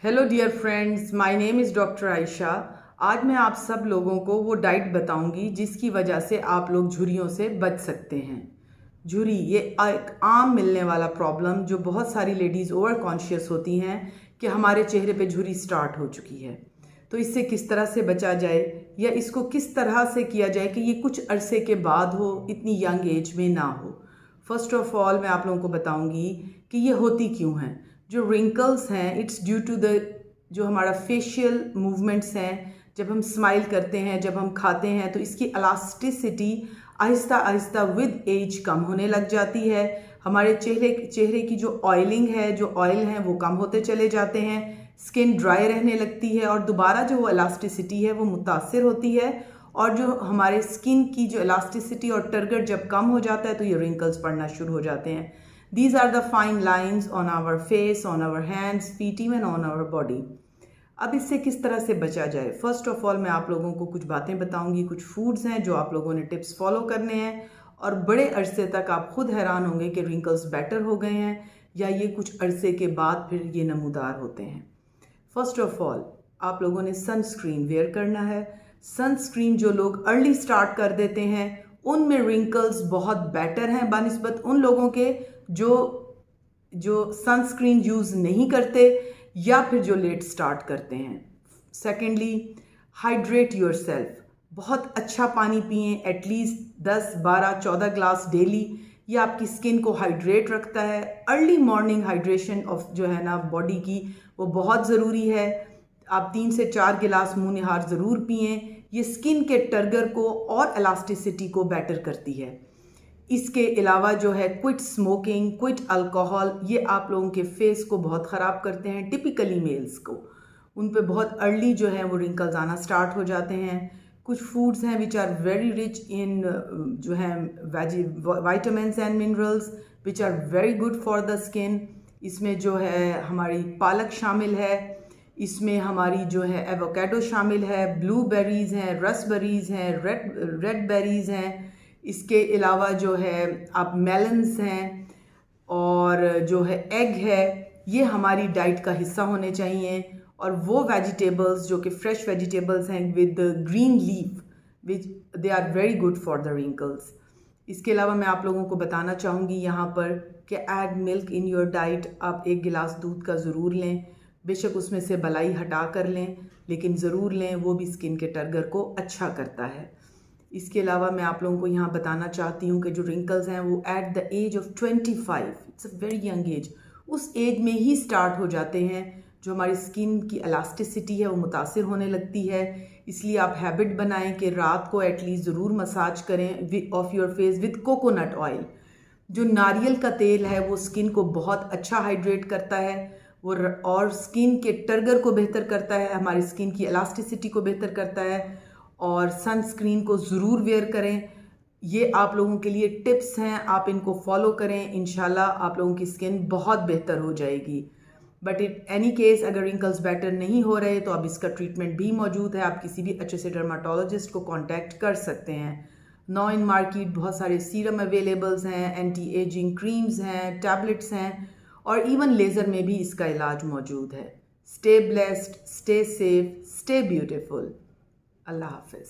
Hello dear friends, my name is doctor Ayesha. आज मैं आप सब लोगों को वो डाइट बताऊंगी जिसकी वजह से आप लोग झुर्रियों से बच सकते हैं। झुर्री ये एक आम मिलने वाला प्रॉब्लम जो बहुत सारी लेडीज़ ओवर कॉन्शियस होती हैं कि हमारे चेहरे पे झुर्री स्टार्ट हो चुकी है। तो इससे किस तरह से बचा जाए या इसको किस तरह से किया जाए कि ये कुछ अरसे के बाद हो, इतनी यंग एज में ना हो। फर्स्ट ऑफ ऑल मैं आप लोगों को बताऊंगी कि ये होती क्यों हैं। जो रिंकल्स हैं इट्स ड्यू टू द जो हमारा फेशियल मूवमेंट्स हैं, जब हम स्माइल करते हैं, जब हम खाते हैं, तो इसकी elasticity Aahista Aahista with as कम होने लग जाती है। हमारे चेहरे की जो ऑयलिंग है, जो ऑयल हैं वो कम होते चले जाते हैं, स्किन ड्राई रहने लगती है और दोबारा जो वो इलास्टिसिटी है वो मुतासर होती है। और जो हमारे स्किन की जो इलास्टिसिटी और टर्गर जब कम हो जाता है तो ये रिंकल्स पड़ना शुरू हो जाते हैं। These are the fine lines on our face, on our hands, feet, even on our body. अब इससे किस तरह से बचा जाए। फर्स्ट ऑफ ऑल मैं आप लोगों को कुछ बातें बताऊंगी, कुछ फूड्स हैं जो आप लोगों ने टिप्स फॉलो करने हैं और बड़े अरसे तक आप खुद हैरान होंगे कि रिंकल्स बेटर हो गए हैं या ये कुछ अरसे के बाद फिर ये नमूदार होते हैं। फर्स्ट ऑफ ऑल आप लोगों ने सनस्क्रीन वेयर करना है। सनस्क्रीन जो लोग अर्ली स्टार्ट कर देते हैं उनमें रिंकल्स बहुत बेटर हैं बनिस्बत उन लोगों के जो सनस्क्रीन यूज़ नहीं करते या फिर जो लेट स्टार्ट करते हैं। Secondly, hydrate yourself. बहुत अच्छा पानी पिएं, एटलीस्ट 10, 12, 14 ग्लास डेली। ये आपकी स्किन को हाइड्रेट रखता है। अर्ली मॉर्निंग हाइड्रेशन ऑफ जो है ना बॉडी की वो बहुत ज़रूरी है। आप 3 से 4 गिलास मुँह निहार ज़रूर पिएं। ये स्किन के टर्गर को और इलास्टिसिटी को बेटर करती है। इसके अलावा जो है क्विट स्मोकिंग, क्विट अल्कोहल, ये आप लोगों के फेस को बहुत ख़राब करते हैं। टिपिकली मेल्स को उन पे बहुत अर्ली जो है वो रिंकल्स आना स्टार्ट हो जाते हैं। कुछ फूड्स हैं which are very rich in जो है vitamins and minerals which are very good for the skin. इसमें जो है हमारी पालक शामिल है, इसमें हमारी जो है एवोकाडो शामिल है, ब्लूबेरीज़ हैं, रसबेरीज़ हैं, रेड बेरीज़ हैं। इसके अलावा जो है आप मेलन्स हैं और जो है एग है, ये हमारी डाइट का हिस्सा होने चाहिए। और वो वेजिटेबल्स जो कि फ्रेश वेजिटेबल्स हैं with green leaf which they are very good for the wrinkles. इसके अलावा मैं आप लोगों को बताना चाहूँगी यहाँ पर कि add milk in your diet. आप 1 गिलास दूध का ज़रूर लें, बेशक उसमें से बलाई हटा कर लें, लेकिन ज़रूर लें, वो भी स्किन के टर्गर को अच्छा करता है। इसके अलावा मैं आप लोगों को यहाँ बताना चाहती हूँ कि जो रिंकल्स हैं वो at the age of 25, it's a very young age, उस एज में ही स्टार्ट हो जाते हैं। जो हमारी स्किन की इलास्टिसिटी है वो मुतासिर होने लगती है। इसलिए आप हैबिट बनाएं कि रात को एटलीस्ट ज़रूर मसाज करें of your face with coconut oil. जो नारियल का तेल है वो स्किन को बहुत अच्छा हाइड्रेट करता है वो और स्किन के टर्गर को बेहतर करता है, हमारी स्किन की इलास्टिसिटी को बेहतर करता है। और सनस्क्रीन को ज़रूर वेयर करें। ये आप लोगों के लिए टिप्स हैं, आप इनको फॉलो करें, इंशाल्लाह आप लोगों की स्किन बहुत बेहतर हो जाएगी। बट इन एनी केस अगर रिंकल्स बेटर नहीं हो रहे तो अब इसका ट्रीटमेंट भी मौजूद है। आप किसी भी अच्छे से डर्माटोलॉजिस्ट को कांटेक्ट कर सकते हैं। नाउ इन मार्केट बहुत सारे सीरम अवेलेबल्स हैं, एंटी एजिंग क्रीम्स हैं, टैबलेट्स हैं और इवन लेज़र में भी इसका इलाज मौजूद है। Stay blessed, stay safe, stay beautiful. अल्लाह हाफिज़।